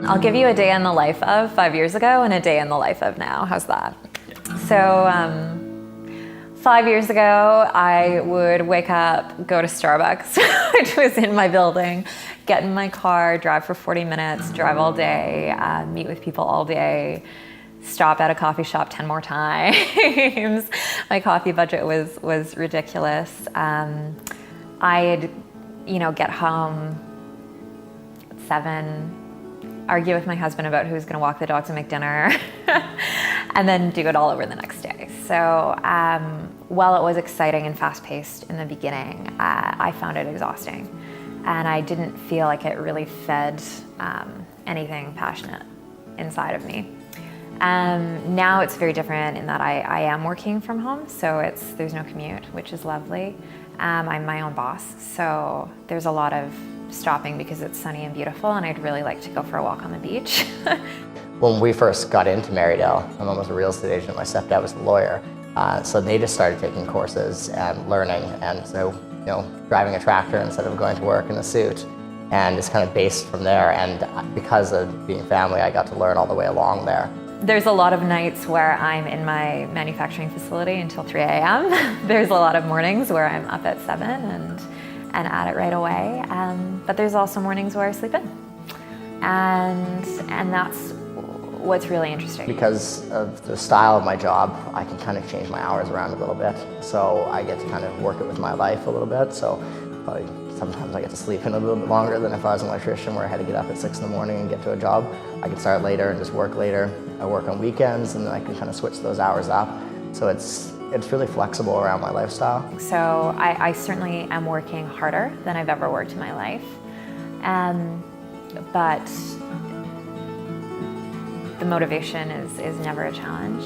I'll give you a day in the life of 5 years ago and a day in the life of now. How's that? So 5 years ago, I would wake up, go to Starbucks, which was in my building, get in my car, drive for 40 minutes, drive all day, meet with people all day, stop at a coffee shop 10 more times. My coffee budget was ridiculous. I'd, get home at 7, argue with my husband about who's going to walk the dogs and make dinner, and then do it all over the next day. So while it was exciting and fast-paced in the beginning, I found it exhausting, and I didn't feel like it really fed anything passionate inside of me. Now it's very different in that I am working from home, so there's no commute, which is lovely. I'm my own boss, so there's a lot of stopping because it's sunny and beautiful, and I'd really like to go for a walk on the beach. When we first got into Marydale, my mom was a real estate agent, my stepdad was a lawyer, so they just started taking courses and learning, and so driving a tractor instead of going to work in a suit, and it's kind of based from there. And because of being family, I got to learn all the way along there. There's a lot of nights where I'm in my manufacturing facility until 3 a.m. There's a lot of mornings where I'm up at 7 and at it right away. But there's also mornings where I sleep in. And that's what's really interesting. Because of the style of my job, I can kind of change my hours around a little bit. So I get to kind of work it with my life a little bit. So sometimes I get to sleep in a little bit longer than if I was an electrician where I had to get up at 6 in the morning and get to a job. I can start later and just work later. I work on weekends, and then I can kind of switch those hours up. So it's really flexible around my lifestyle. So I certainly am working harder than I've ever worked in my life. But the motivation is never a challenge.